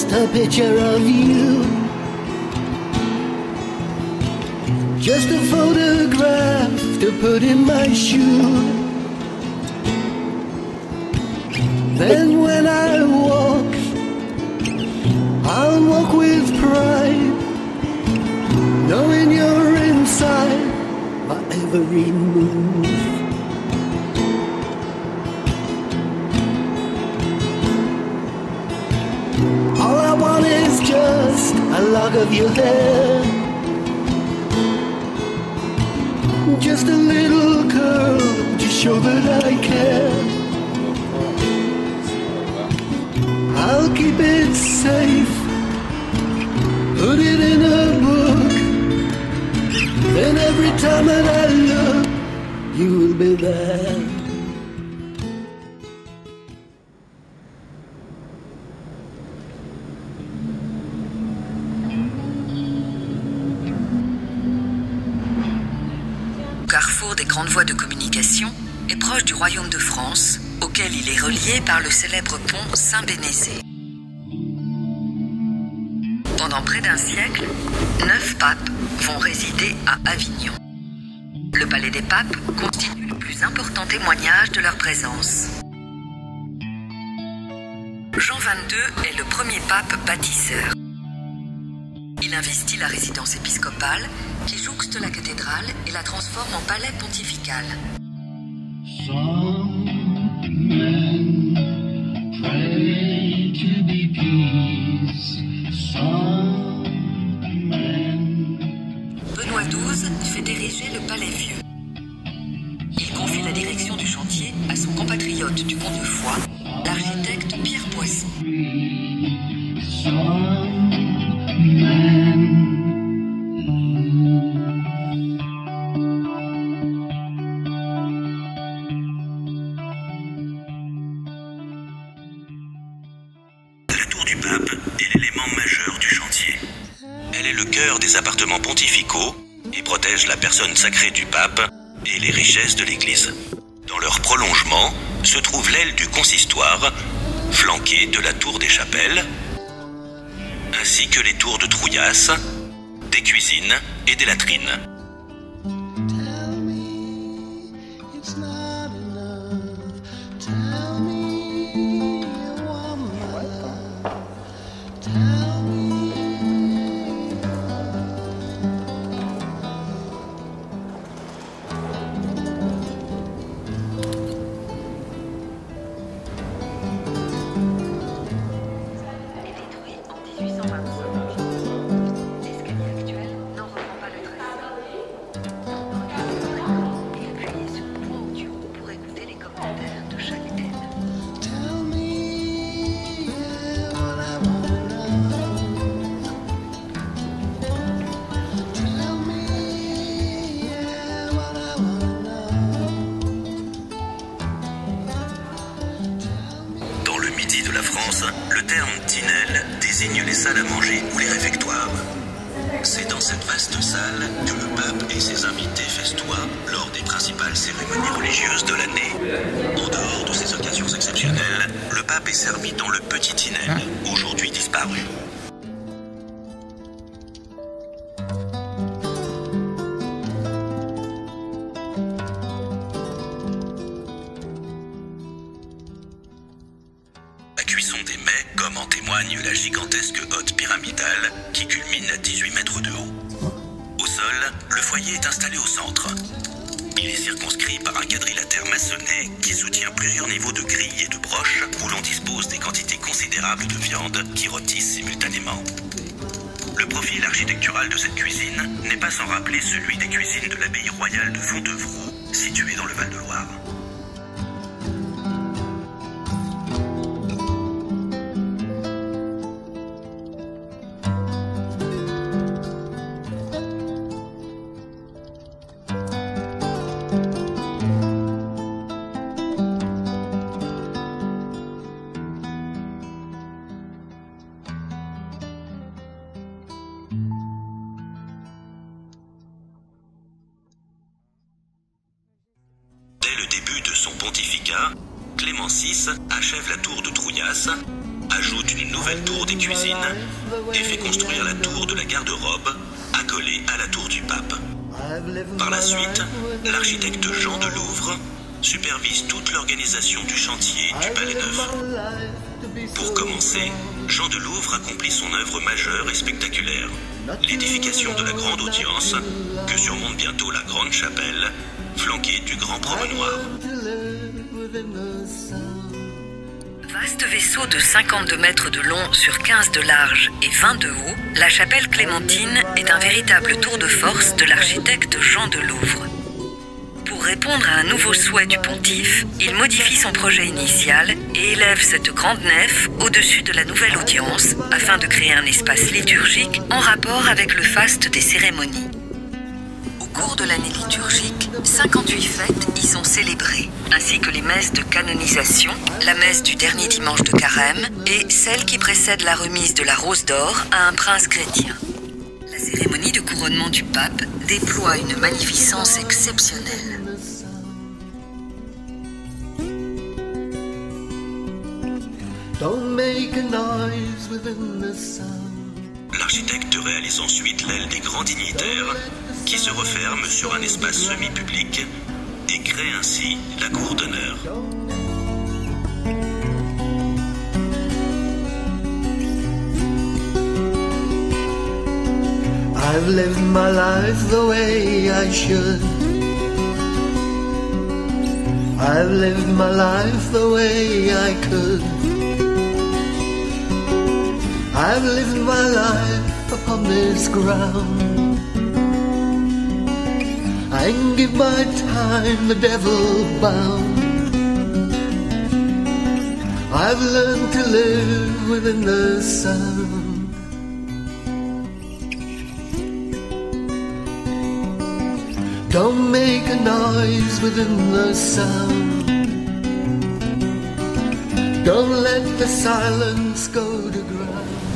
just a picture of you, just a photograph to put in my shoe. Then when I walk, I'll walk with pride, knowing you're inside my every move. All I want is just a lock of your hair, just a little curl to show that I care. I'll keep it safe, put it in a book, then every time that I look, you will be there. Carrefour des grandes voies de communication, est proche du Royaume de France, auquel il est relié par le célèbre pont Saint-Bénézé. Pendant près d'un siècle, 9 papes vont résider à Avignon. Le Palais des Papes constitue le plus important témoignage de leur présence. Jean XXII est le premier pape bâtisseur. Il investit la résidence épiscopale qui jouxte la cathédrale et la transforme en palais pontifical. Some men pray to be peace. Some men... Benoît XII fait diriger le Palais Vieux. Il confie la direction du chantier à son compatriote du Pont de Foix, l'architecte Pierre Poisson. Some men... des appartements pontificaux et protège la personne sacrée du pape et les richesses de l'église. Dans leur prolongement se trouve l'aile du consistoire, flanquée de la tour des chapelles, ainsi que les tours de trouillas, des cuisines et des latrines. Le terme tinel désigne les salles à manger ou les réfectoires. C'est dans cette vaste salle que le pape et ses invités festoient lors des principales cérémonies religieuses de l'année. En dehors de ces occasions exceptionnelles, le pape est servi dans le petit tinel, aujourd'hui disparu. Comme en témoigne la gigantesque hotte pyramidale qui culmine à 18 mètres de haut. Au sol, le foyer est installé au centre. Il est circonscrit par un quadrilatère maçonné qui soutient plusieurs niveaux de grilles et de broches où l'on dispose des quantités considérables de viande qui rôtissent simultanément. Le profil architectural de cette cuisine n'est pas sans rappeler celui des cuisines de l'abbaye royale de Fontevraud, située dans le Val-de-Loire. Clément VI achève la tour de Trouillas, ajoute une une nouvelle tour des cuisines et fait construire la tour de la garde-robe accolée à la tour du pape. Par la suite, l'architecte Jean de Louvre supervise toute l'organisation du chantier du Palais Neuf. Pour commencer, Jean de Louvre accomplit son œuvre majeure et spectaculaire, l'édification de la grande audience, que surmonte bientôt la grande chapelle, flanquée du grand promenoir. Vaste vaisseau de 52 mètres de long sur 15 de large et 20 de haut, la chapelle Clémentine est un véritable tour de force de l'architecte Jean de Louvre. Pour répondre à un nouveau souhait du pontife, il modifie son projet initial et élève cette grande nef au-dessus de la nouvelle audience afin de créer un espace liturgique en rapport avec le faste des cérémonies. Au cours de l'année liturgique, 58 fêtes y sont célébrées, ainsi que les messes de canonisation, la messe du dernier dimanche de carême et celle qui précède la remise de la rose d'or à un prince chrétien. La cérémonie de couronnement du pape déploie une magnificence exceptionnelle. Don't make a noise within the sound. L'architecte réalise ensuite l'aile des grands dignitaires qui se referme sur un espace semi-public et crée ainsi la cour d'honneur. I've lived my life the way I should. I've lived my life the way I could. I've lived my life upon this ground. I can give my time the devil bound. I've learned to live within the sound. Don't make a noise within the sound. Don't let the silence go to ground.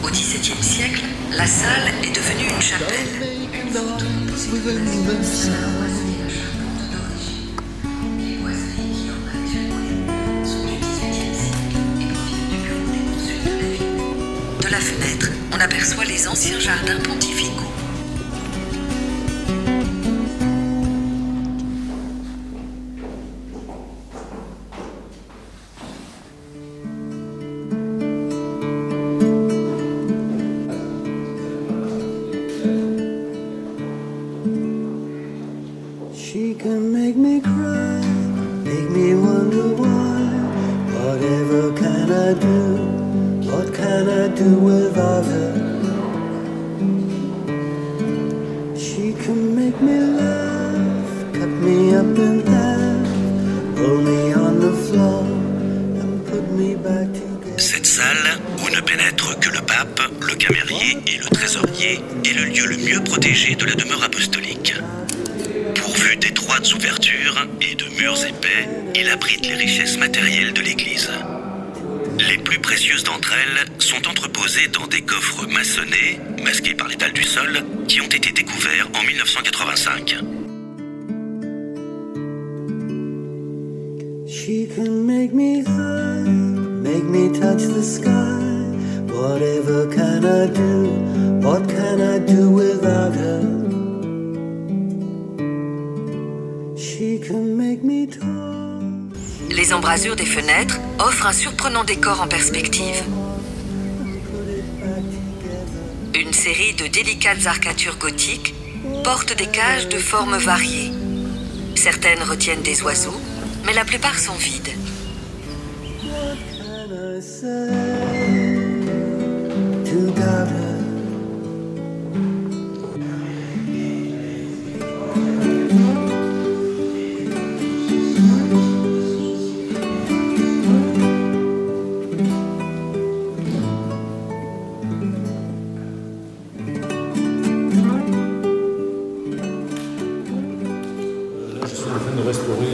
Au XVIIe siècle, la salle est devenue une chapelle. Make a noise within the sound. De la fenêtre, on aperçoit les anciens jardins pontificaux. She can make me cry, make me wonder why. Whatever can I do? What can I do without her? She can make me laugh, cut me up in half, roll me on the floor and put me back together. Cette salle, où ne pénètrent que le pape, le camérier et le trésorier, est le lieu le mieux protégé de la demeure apostolique. Pourvu d'étroites ouvertures et de murs épais, il abrite les richesses matérielles de l'Église. Les plus précieuses d'entre elles sont entreposées dans des coffres maçonnés, masqués par les dalles du sol, qui ont été découverts en 1985. She can make me high, make me touch the sky. Whatever can I do? What can I do without her? She can make me tall. Les embrasures des fenêtres offrent un surprenant décor en perspective. Une série de délicates arcatures gothiques porte des cages de formes variées. Certaines retiennent des oiseaux, mais la plupart sont vides. What can I say to doubt her? De restaurer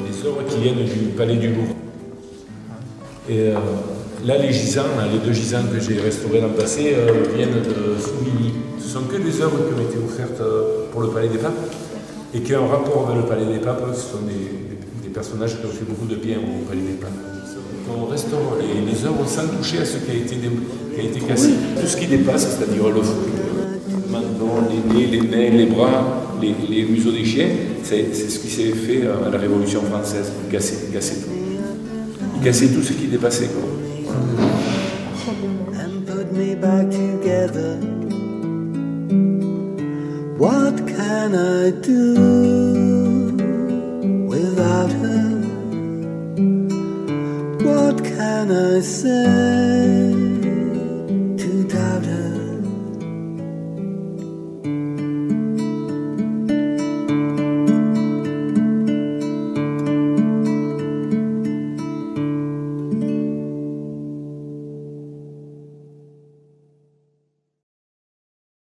les œuvres qui viennent du Palais du Louvre. Et là, les gisants, les deux gisants que j'ai restaurés l'an passé, viennent de Souvigny. Ce sont que des œuvres qui ont été offertes pour le Palais des Papes et qui ont un rapport avec le Palais des Papes. Ce sont des personnages qui ont fait beaucoup de bien au Palais des Papes. qu'on restaure les œuvres sans toucher à ce qui a été cassé. Tout ce qui dépasse, c'est-à-dire le menton, les nez, les mains, les bras, les museaux des chiens, c'est ce qui s'est fait à la Révolution française. Il cassait tout. Il cassait tout ce qui dépassait, quoi. And put me back together. What can I do without her? What can I say?